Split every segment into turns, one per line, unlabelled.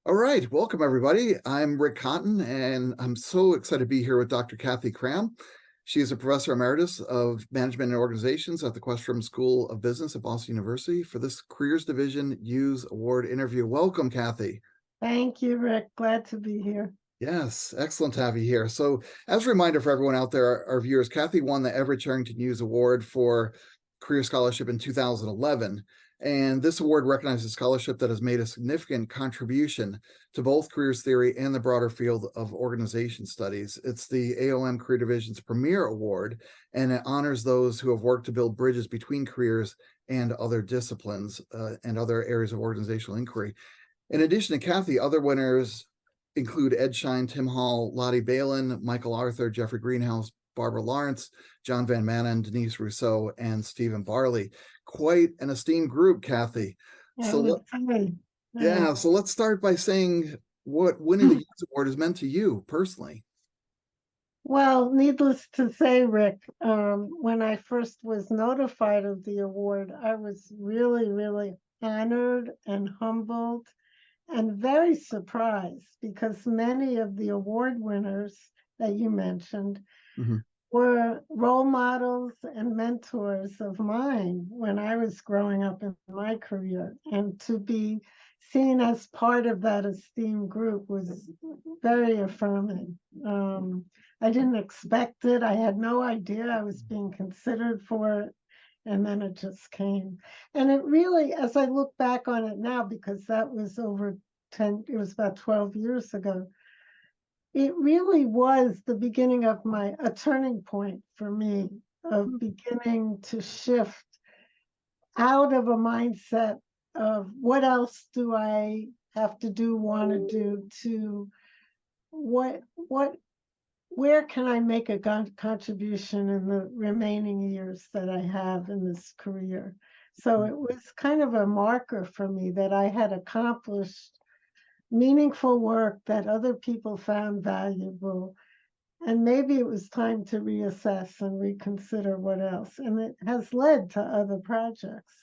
All right, welcome everybody. I'm Rick Cotton, and I'm so excited to be here with Dr. Kathy Kram. She is a professor emeritus of management and organizations at the Questrom School of Business at Boston University for this Careers Division Hughes Award interview. Welcome, Kathy.
Thank you, Rick. Glad to be here.
Yes, excellent to have you here. So, as a reminder for everyone out there, our viewers, Kathy won the Everett Charrington Hughes Award for Career Scholarship in 2011. And this award recognizes a scholarship that has made a significant contribution to both careers theory and the broader field of organization studies. It's the AOM Career Division's premier award, and it honors those who have worked to build bridges between careers and other disciplines and other areas of organizational inquiry. In addition to Kathy, other winners include Ed Schein, Tim Hall, Lottie Balin, Michael Arthur, Jeffrey Greenhouse, Barbara Lawrence, John Van Manen, Denise Rousseau, and Stephen Barley. Quite an esteemed group, Kathy. So let's start by saying what winning the Hughes Award has meant to you personally.
Well, needless to say, Rick, when I first was notified of the award, I was really, really honored and humbled and very surprised because many of the award winners that you mentioned were role models and mentors of mine when I was growing up in my career. And to be seen as part of that esteemed group was very affirming. I didn't expect it. I had no idea I was being considered for it. And then it just came. And it really, as I look back on it now, because that was it was about 12 years ago, it really was the beginning of a turning point for me of beginning to shift out of a mindset of what else do I have to do, want to do, to where can I make a contribution in the remaining years that I have in this career. So it was kind of a marker for me that I had accomplished meaningful work that other people found valuable. And maybe it was time to reassess and reconsider what else. And it has led to other projects.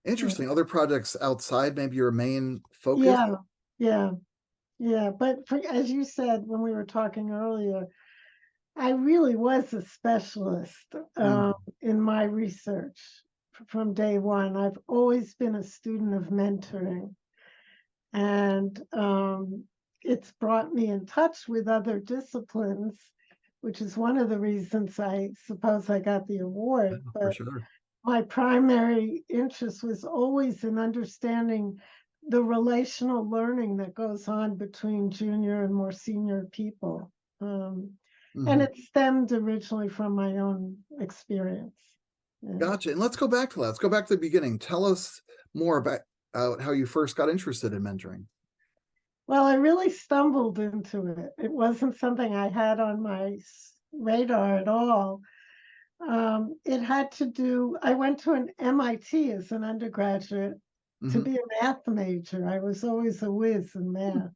Interesting. Other projects outside maybe your main focus?
Yeah. But as you said when we were talking earlier, I really was a specialist in my research from day one. I've always been a student of mentoring. And it's brought me in touch with other disciplines, which is one of the reasons I suppose I got the award.
Yeah,
but
for sure.
My primary interest was always in understanding the relational learning that goes on between junior and more senior people. And it stemmed originally from my own experience.
Gotcha. And let's go back to that. Let's go back to the beginning. Tell us more about how you first got interested in mentoring.
Well, I really stumbled into it. It wasn't something I had on my radar at all. It had to do, I went to an MIT as an undergraduate to be a math major. I was always a whiz in math.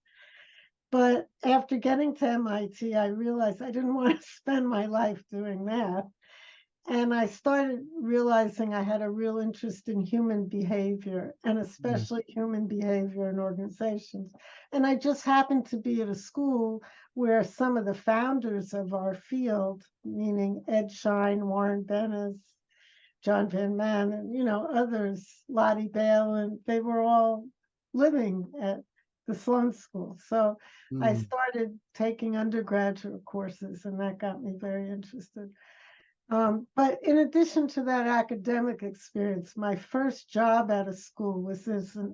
But after getting to MIT, I realized I didn't want to spend my life doing math. And I started realizing I had a real interest in human behavior, and especially human behavior in organizations. And I just happened to be at a school where some of the founders of our field, meaning Ed Schein, Warren Bennis, John Van Manen, others, Lottie Balin, they were all living at the Sloan School. So I started taking undergraduate courses, and that got me very interested. But in addition to that academic experience, my first job at a school was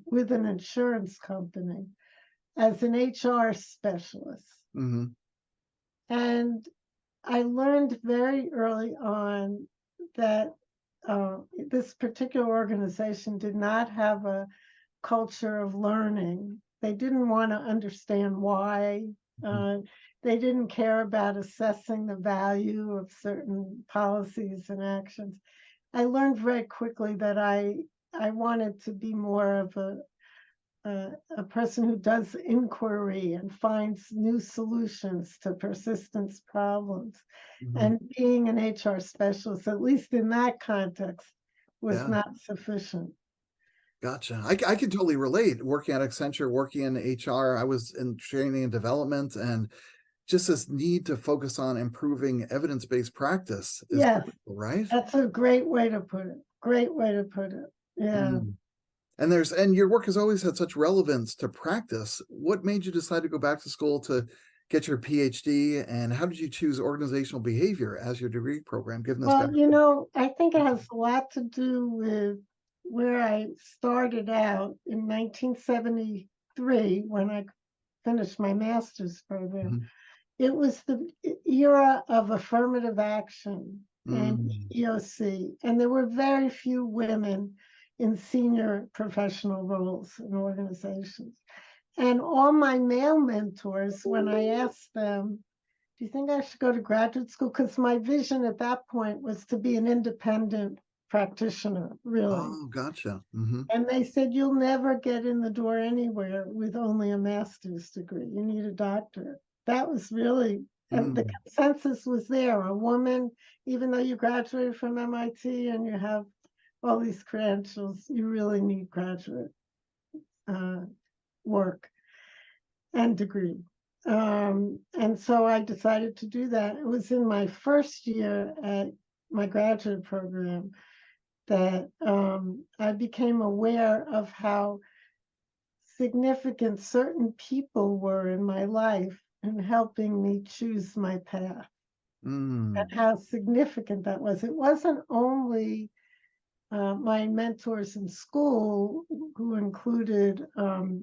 with an insurance company as an HR specialist. And I learned very early on that this particular organization did not have a culture of learning. They didn't want to understand why. They didn't care about assessing the value of certain policies and actions. I learned very quickly that I wanted to be more of a person who does inquiry and finds new solutions to persistence problems. And being an HR specialist, at least in that context, was not sufficient.
Gotcha. I can totally relate. Working at Accenture, working in HR, I was in training and development, and just this need to focus on improving evidence-based practice is
Yes,
critical, right?
that's a great way to put it. Great way to put it. Yeah.
Mm. And your work has always had such relevance to practice. What made you decide to go back to school to get your PhD, and how did you choose organizational behavior as your degree program, given this
Well,
background?
I think it has a lot to do with where I started out in 1973 when I finished my master's program.
Mhm.
It was the era of affirmative action and
Mm.
EOC, and there were very few women in senior professional roles in organizations. And all my male mentors, when I asked them, do you think I should go to graduate school? Because my vision at that point was to be an independent practitioner, really.
Oh, gotcha. Mhm.
And they said, you'll never get in the door anywhere with only a master's degree. You need a doctorate. That was really, and the
Mm.
consensus was there. A woman, even though you graduated from MIT and you have all these credentials, you really need graduate uh, work and degree. And so I decided to do that. It was in my first year at my graduate program that I became aware of how significant certain people were in my life in helping me choose my path and
Mm.
how significant that was. It wasn't only my mentors in school, who included Irv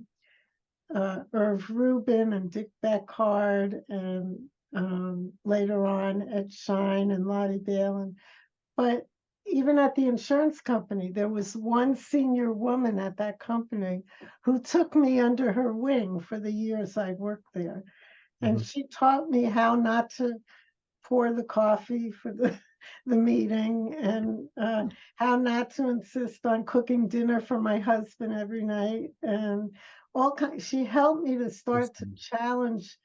Rubin and Dick Beckhard, and later on at Shine and Lottie Balin. But even at the insurance company, there was one senior woman at that company who took me under her wing for the years I worked there. And
Mhm.
she taught me how not to pour the coffee for the meeting, and how not to insist on cooking dinner for my husband every night, and all kind. She helped me to start to
Interesting.
challenge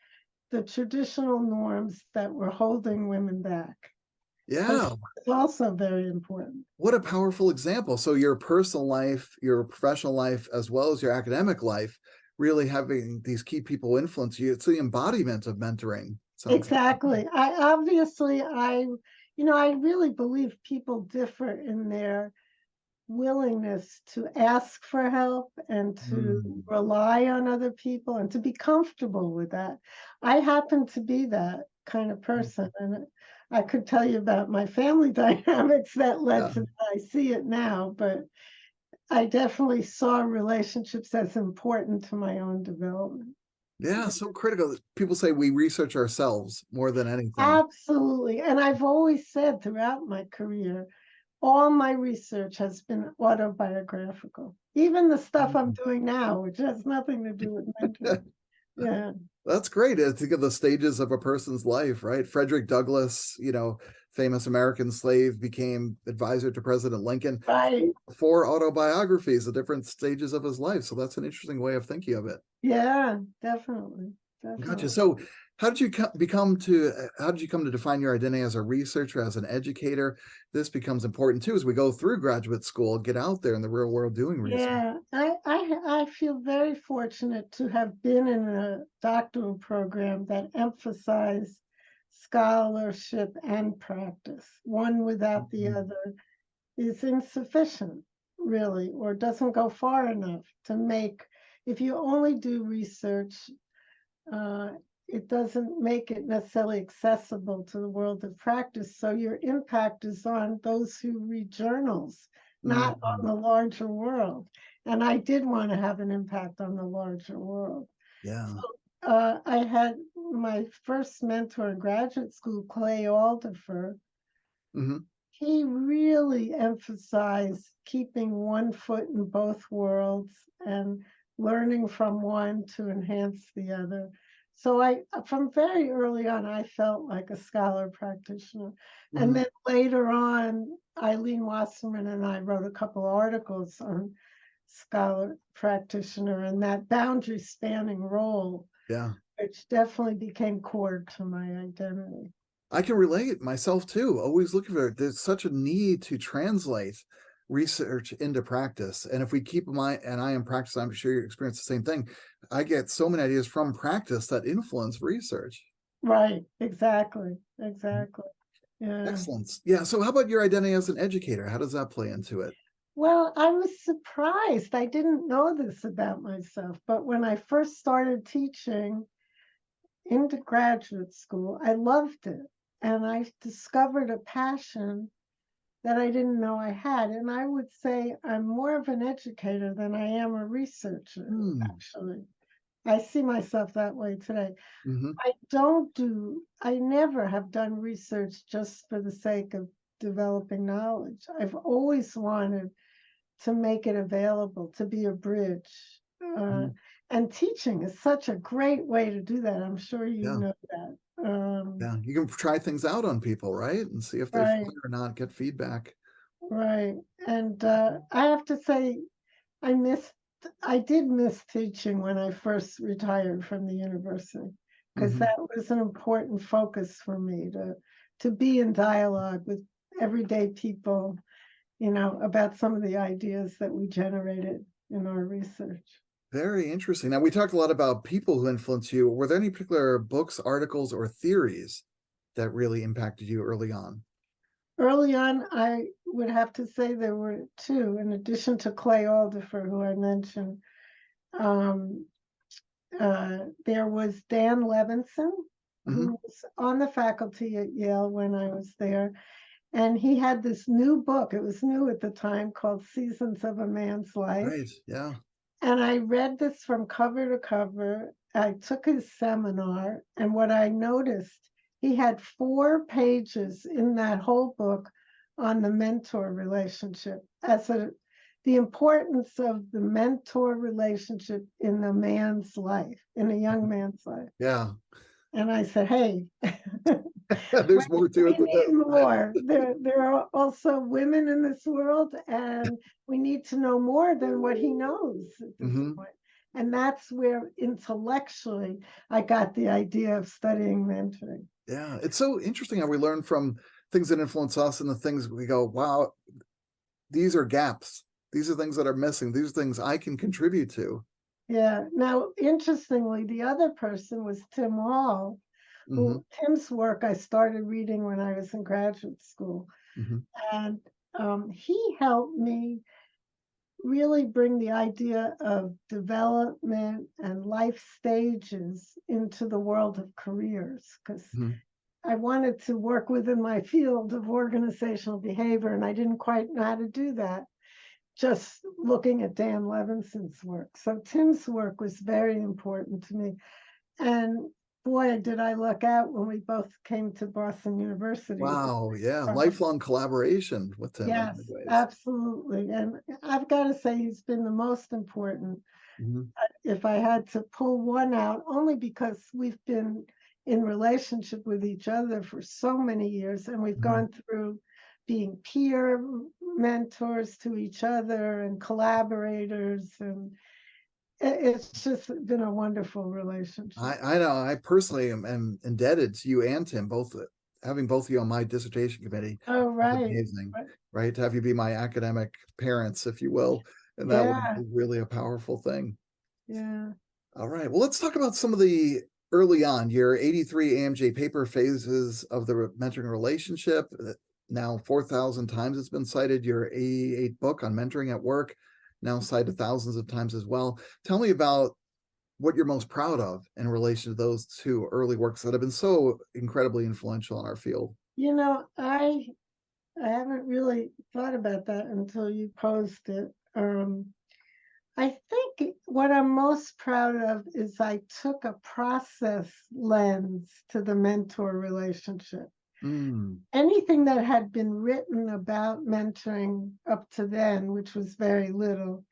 the traditional norms that were holding women back. So
Yeah.
she was also very important.
What a powerful example. So your personal life, your professional life, as well as your academic life, really having these key people influence you. It's the embodiment of mentoring. Sounds
Exactly. I really believe people differ in their willingness to ask for help and to
Mm.
rely on other people and to be comfortable with that. I happen to be that kind of person, and I could tell you about my family dynamics that led
Yeah.
to that. I see it now, but I definitely saw relationships as important to my own development.
Yeah, so critical. People say we research ourselves more than anything.
Absolutely. And I've always said throughout my career, all my research has been autobiographical. Even the stuff I'm
Mm.
doing now, which has nothing to do with mentoring. Yeah,
That's great. Think of the stages of a person's life, right? Frederick Douglass, famous American slave, became advisor to President Lincoln.
right.
Four autobiographies at different stages of his life. So that's an interesting way of thinking of it.
Yeah, definitely.
Gotcha.
Definitely.
So how did you come to define your identity as a researcher, as an educator? This becomes important too as we go through graduate school, get out there in the real world doing research.
Yeah, I feel very fortunate to have been in a doctoral program that emphasized scholarship and practice. One without the
Mhm.
other is insufficient, really, or doesn't go far enough to make, if you only do research, uh, it doesn't make it necessarily accessible to the world of practice. So your impact is on those who read journals, not on
Mhm.
the larger world. And I did want to have an impact on the larger world.
Yeah.
I had my first mentor in graduate school, Clay Aldifer.
Hmm.
He really emphasized keeping one foot in both worlds and learning from one to enhance the other. So from very early on, I felt like a scholar practitioner. And
Hmm.
then later on, Eileen Wasserman and I wrote a couple articles on scholar practitioner and that boundary spanning role,
Yeah.
which definitely became core to my identity.
I can relate myself too. Always looking for there's such a need to translate. research into practice. And if we keep in mind, and I am practicing, I'm sure you experience the same thing. I get so many ideas from practice that influence research.
Right, exactly,
Mhm.
exactly. Yeah.
Excellent. Yeah. So how about your identity as an educator? How does that play into it?
Well, I was surprised. I didn't know this about myself, but when I first started teaching into graduate school, I loved it. And I discovered a passion that I didn't know I had. And I would say I'm more of an educator than I am a researcher,
Hmm.
actually. I see myself that way today.
Hmm.
I never have done research just for the sake of developing knowledge. I've always wanted to make it available, to be a bridge. Uh, and teaching is such a great way to do that. I'm sure you
Yeah.
know that.
Yeah. You can try things out on people, right? And see if they're
Right,
fun or not, get feedback.
right. And I have to say, I missed, I did miss teaching when I first retired from the university, because
Hmm.
that was an important focus for me to be in dialogue with everyday people, about some of the ideas that we generated in our research.
Very interesting. Now, we talked a lot about people who influence you. Were there any particular books, articles, or theories that really impacted you early on?
Early on, I would have to say there were two, in addition to Clay Aldifer, who I mentioned. Um, there was Dan Levinson,
Hmm.
who was on the faculty at Yale when I was there. And he had this new book, it was new at the time, called Seasons of a Man's Life.
Right. Yeah.
And I read this from cover to cover. I took his seminar, and what I noticed, he had 4 pages in that whole book on the mentor relationship the importance of the mentor relationship in a man's life, in a young man's life.
Yeah.
And I said, hey, we,
There's more to
we
it than
need
this.
more. There are also women in this world, and we need to know more than what he knows at this
Hmm.
point. And that's where intellectually I got the idea of studying mentoring.
Yeah. It's so interesting how we learn from things that influence us and the things we go, wow, these are gaps. These are things that are missing. These are things I can contribute to.
Yeah. Now, interestingly, the other person was Tim Hall,
Hmm.
who Tim's work I started reading when I was in graduate school.
Hmm.
And he helped me really bring the idea of development and life stages into the world of careers, because
Hmm.
I wanted to work within my field of organizational behavior, and I didn't quite know how to do that just looking at Dan Levinson's work. So Tim's work was very important to me. And boy, did I luck out when we both came to Boston University at the
Wow. Yeah.
same time.
Lifelong collaboration with him in
Yes,
many ways.
absolutely. And I've got to say, he's been the most important.
Hmm.
If I had to pull one out, only because we've been in relationship with each other for so many years, and we've
Hmm.
gone through being peer mentors to each other and collaborators, and it's just been a wonderful relationship.
I know I personally am indebted to you and Tim, both having both of you on my dissertation committee
Oh,
was
right.
amazing, right? To have you be my academic parents, if you will. And that was
Yeah,
really a powerful thing.
yeah.
All right. Well, let's talk about some of the early on your 83 AMJ paper phases of the mentoring relationship. Now 4,000 times it's been cited. Your 88 book on mentoring at work, now cited thousands of times as well. Tell me about what you're most proud of in relation to those two early works that have been so incredibly influential in our field.
You know, I haven't really thought about that until you posed it. I think what I'm most proud of is I took a process lens to the mentor relationship.
Mm,
Anything that had been written about mentoring up to then, which was very little,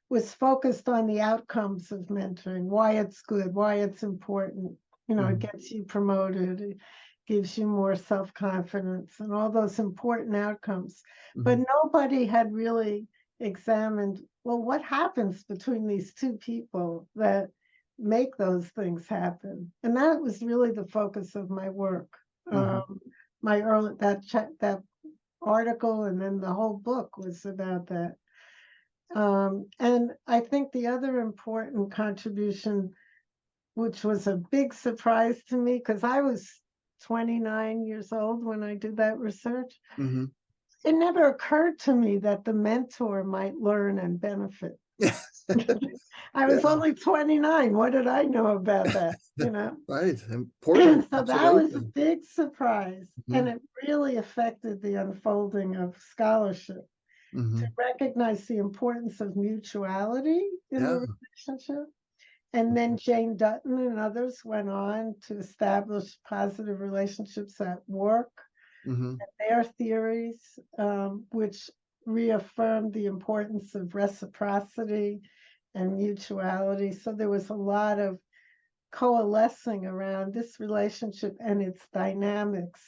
was focused on the outcomes of mentoring, why it's good, why it's important. It
mm,
gets you promoted, it gives you more self-confidence, and all those important outcomes. But
mm,
nobody had really examined, well, what happens between these two people that make those things happen? And that was really the focus of my work.
mm,
My early that article, and then the whole book was about that. And I think the other important contribution, which was a big surprise to me, because I was 29 years old when I did that research,
Mm-hmm.
it never occurred to me that the mentor might learn and benefit.
Yeah.
I was
Yeah.
only 29. What did I know about that? You know?
Right. Important
So that was a
observation.
big surprise. And
Mm-hmm.
it really affected the unfolding of scholarship to
Mm-hmm.
recognize the importance of mutuality in
Yeah.
the relationship. And then Jane Dutton and others went on to establish positive relationships at work,
Mm-hmm.
their theories, which reaffirmed the importance of reciprocity and mutuality. So there was a lot of coalescing around this relationship and its dynamics.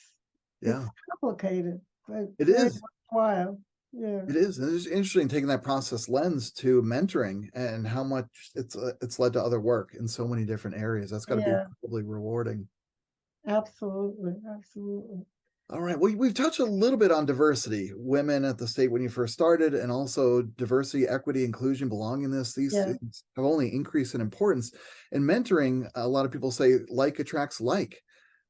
It's
Yeah.
complicated, but
It
very
is.
worthwhile. Yeah,
It is. And it's interesting taking that process lens to mentoring and how much it's led to other work in so many different areas. That's got to be
yeah,
incredibly rewarding.
absolutely, absolutely.
All right. Well, we've touched a little bit on diversity, women at the state when you first started, and also diversity, equity, inclusion, belongingness. These
Yeah,
things have only increased in importance. In mentoring, a lot of people say like attracts like,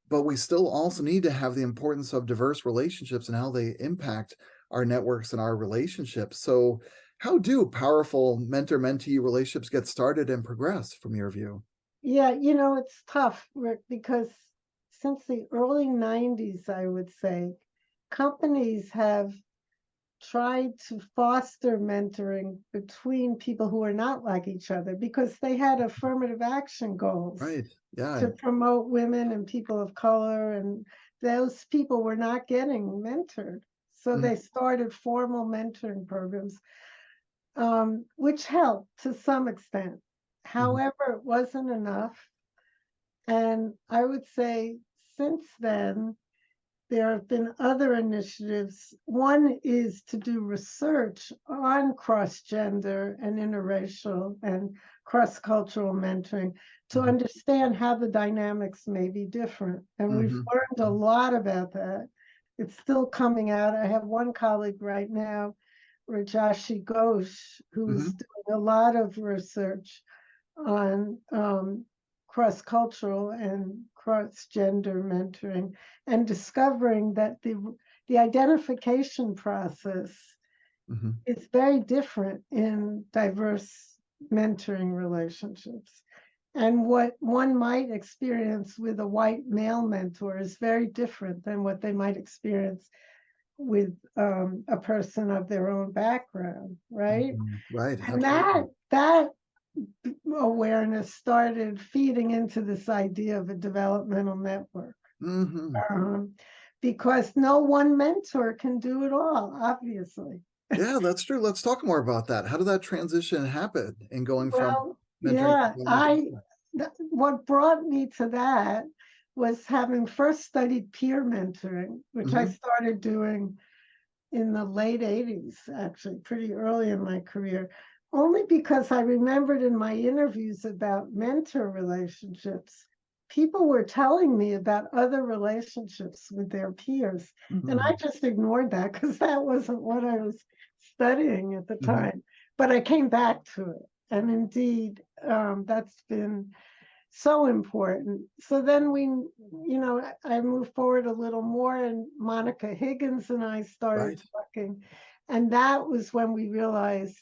but we still also need to have the importance of diverse relationships and how they impact our networks and our relationships. So, how do powerful mentor-mentee relationships get started and progress from your view?
yeah. It's tough, Rick, because since the early 90s, I would say, companies have tried to foster mentoring between people who are not like each other because they had affirmative action goals
Right. Yeah.
to promote women and people of color, and those people were not getting mentored. So
Mhm.
they started formal mentoring programs, which helped to some extent.
Mhm.
However, it wasn't enough. And I would say since then, there have been other initiatives. One is to do research on cross-gender and interracial and cross-cultural mentoring to
Mhm.
understand how the dynamics may be different. And we've
Mhm.
learned a lot about that. It's still coming out. I have one colleague right now, Rajashi Ghosh, who is
Mhm.
doing a lot of research on cross-cultural and cross-gender mentoring, and discovering that the identification process
Mhm.
is very different in diverse mentoring relationships. And what one might experience with a white male mentor is very different than what they might experience with a person of their own background, right?
Mhm. Right.
And that
Absolutely.
that awareness started feeding into this idea of a developmental network.
Mhm.
Um, because no one mentor can do it all, obviously.
Yeah, that's true. Let's talk more about that. How did that transition happen in going from
Well,
mentoring to
yeah,
developmental?
what brought me to that was having first studied peer mentoring, which I
Mhm.
started doing in the late 80s, actually, pretty early in my career, only because I remembered in my interviews about mentor relationships, people were telling me about other relationships with their peers. And I
Mhm.
just ignored that because that wasn't what I was studying at the
Mhm.
time. But I came back to it. And indeed, that's been so important. So then I moved forward a little more, and Monica Higgins and I started
Right.
talking. And that was when we realized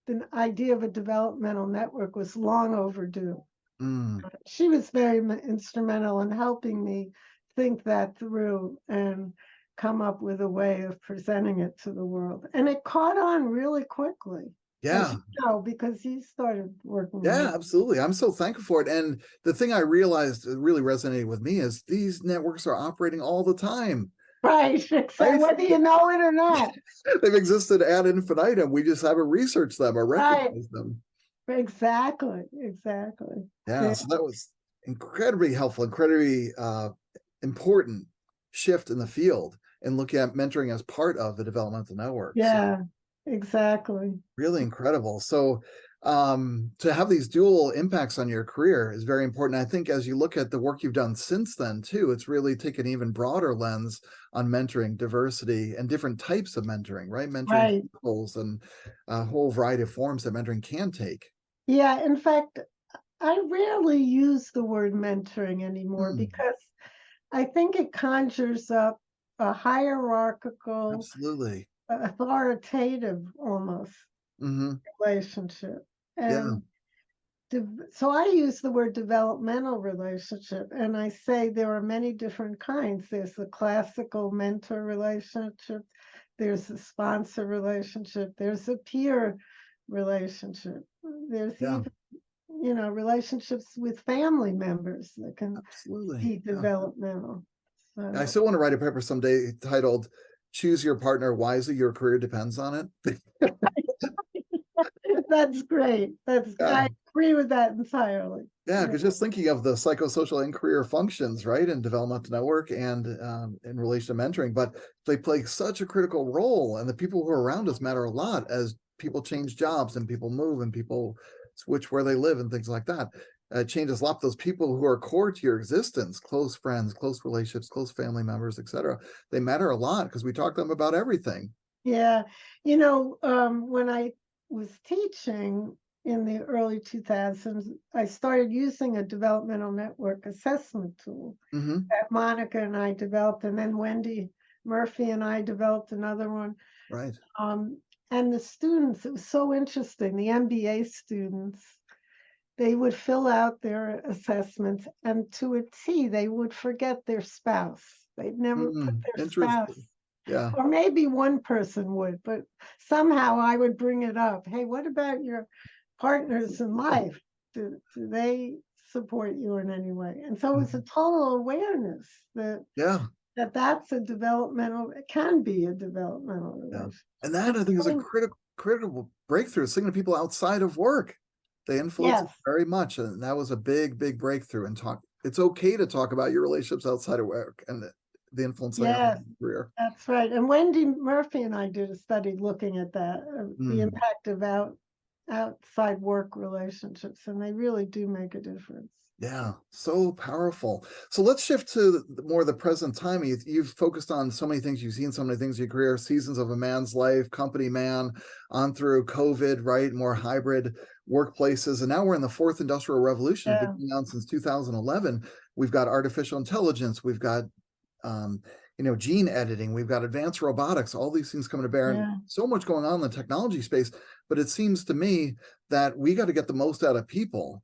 the idea of a developmental network was long overdue.
Mm.
She was very instrumental in helping me think that through and come up with a way of presenting it to the world. And it caught on really quickly, as
Yeah.
you know, because you started working on
Yeah,
it.
absolutely. I'm so thankful for it. And the thing I realized that really resonated with me is these networks are operating all the time,
Right. So
right?
whether you know it or not.
They've existed ad infinitum. We just haven't researched them or
Right.
recognized them.
Exactly. Exactly.
Yeah,
Yeah.
so that was incredibly helpful, incredibly important shift in the field and looking at mentoring as part of the developmental network. So
Yeah. Exactly.
really incredible. So To have these dual impacts on your career is very important. I think as you look at the work you've done since then too, it's really taken an even broader lens on mentoring, diversity, and different types of mentoring, right? Mentoring
Right.
circles and a whole variety of forms that mentoring can take.
Yeah. In fact, I rarely use the word mentoring anymore
Mm,
because I think it conjures up a hierarchical,
absolutely.
authoritative almost
Hmm.
relationship.
Yeah.
And so I use the word developmental relationship, and I say there are many different kinds. There's the classical mentor relationship, there's the sponsor relationship, there's a peer relationship, there's
Yeah.
even, relationships with family members that can
Absolutely.
be
Yeah.
developmental.
I
So
still want to write a paper someday titled "Choose Your Partner Wisely. Your Career Depends on It."
that's great.
Yeah.
I agree with that entirely.
Yeah,
Yeah.
because just thinking of the psychosocial and career functions, right, in developmental network and in relation to mentoring, but they play such a critical role, and the people who are around us matter a lot as people change jobs and people move and people switch where they live and things like that. It changes a lot. Those people who are core to your existence, close friends, close relationships, close family members, etc., they matter a lot because we talk to them about everything.
Yeah. When I was teaching in the early 2000s, I started using a developmental network assessment tool
Hmm.
that Monica and I developed, and then Wendy Murphy and I developed another one.
Right.
Um, and the students, it was so interesting. The MBA students, they would fill out their assessments, and to a T, they would forget their spouse. They'd never put
Mm,
their spouse,
interesting. Yeah.
or maybe one person would, but somehow I would bring it up. Hey, what about your partners in life? Do they support you in any way? And so it's a total awareness that
Yeah.
that's a developmental, it can be a developmental
Yeah.
relationship.
And that
And
I think is a
same-
critical breakthrough. Thinking of people outside of work, they influence us
yes,
very much, and that was a big breakthrough. And talk. It's okay to talk about your relationships outside of work and the influence they are on
yes,
your career.
that's right. And Wendy Murphy and I did a study looking at that, the
Mm.
impact of outside work relationships, and they really do make a difference.
Yeah, so powerful. So let's shift to more the present time. You've focused on so many things. You've seen so many things in your career, seasons of a man's life, company man, on through COVID, right? More hybrid workplaces. And now we're in the fourth industrial revolution. It's been
Yeah,
going on since 2011. We've got artificial intelligence. We've got, um, gene editing. We've got advanced robotics, all these things coming to bear, and
yeah.
so much going on in the technology space. But it seems to me that we got to get the most out of people.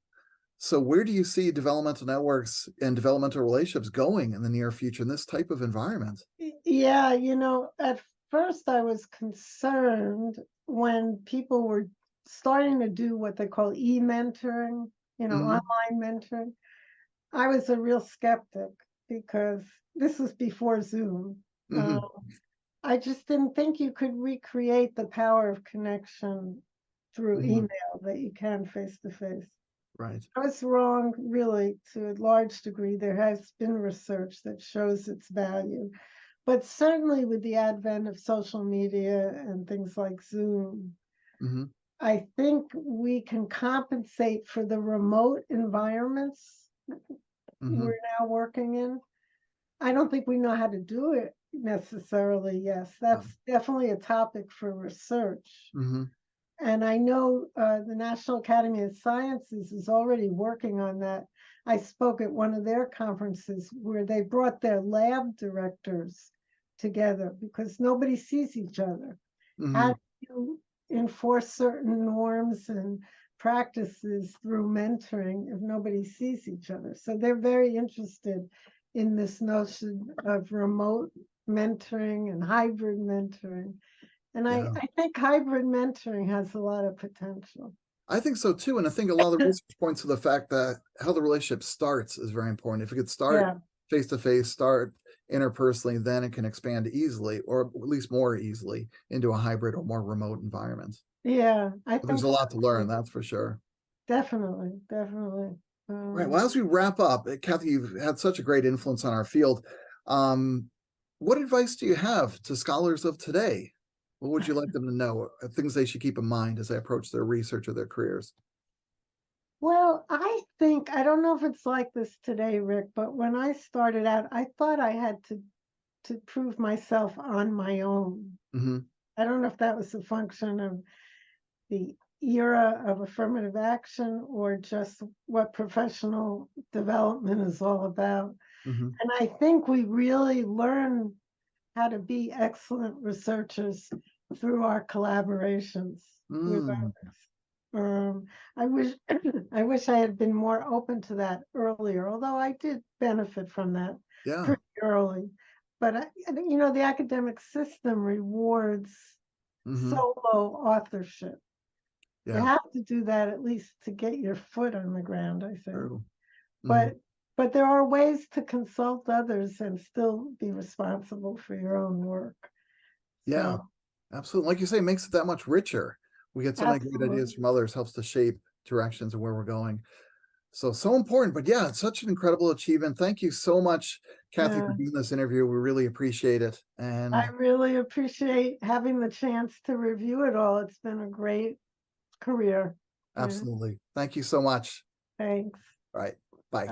So where do you see developmental networks and developmental relationships going in the near future in this type of environment?
Yeah, at first I was concerned when people were starting to do what they call e-mentoring,
Hmm.
online mentoring. I was a real skeptic because this was before Zoom. Uh,
Hmm.
I just didn't think you could recreate the power of connection through
Hmm.
email that you can face to face.
Right.
I was wrong, really, to a large degree. There has been research that shows its value. But certainly with the advent of social media and things like Zoom,
Hmm.
I think we can compensate for the remote environments
Hmm.
we're now working in. I don't think we know how to do it necessarily. Yes,
Yeah.
that's definitely a topic for research.
Hmm.
And I know the National Academy of Sciences is already working on that. I spoke at one of their conferences where they brought their lab directors together because nobody sees each other. How
Hmm.
do you enforce certain norms and practices through mentoring if nobody sees each other? So they're very interested in this notion of remote mentoring and hybrid mentoring. And I,
Yeah.
I think hybrid mentoring has a lot of potential.
I think so too. And I think a lot of the research points to the fact that how the relationship starts is very important. If it could start
Yeah,
face to face, start interpersonally, then it can expand easily, or at least more easily, into a hybrid or more remote environment.
yeah, I
But there's
think
a lot to
so
learn,
too.
that's for sure.
Definitely, definitely.
Right. Well, as we wrap up, Kathy, you've had such a great influence on our field. Um, what advice do you have to scholars of today? What would you like them to know? Things they should keep in mind as they approach their research or their careers?
Well, I think I don't know if it's like this today, Rick, but when I started out, I thought I had to prove myself on my own.
Hmm.
I don't know if that was a function of the era of affirmative action or just what professional development is all about.
Hmm.
And I think we really learn how to be excellent researchers through our collaborations with
Mm,
others. I wish I wish I had been more open to that earlier, although I did benefit from that
yeah.
pretty early. But the academic system rewards
Hmm.
solo authorship. You
Yeah.
have to do that at least to get your foot on the ground, I think.
True. Hmm.
But but there are ways to consult others and still be responsible for your own work.
Yeah.
So
Absolutely. Like you say, it makes it that much richer. We get so many great ideas
absolutely,
from others, helps to shape directions and where we're going. So important. But yeah, it's such an incredible achievement. Thank you so much, Kathy, for
yeah.
doing this interview. We really appreciate it.
I
And
really appreciate having the chance to review it all. It's been a great career. Yeah,
absolutely. Thank you so much.
thanks.
All right. Bye.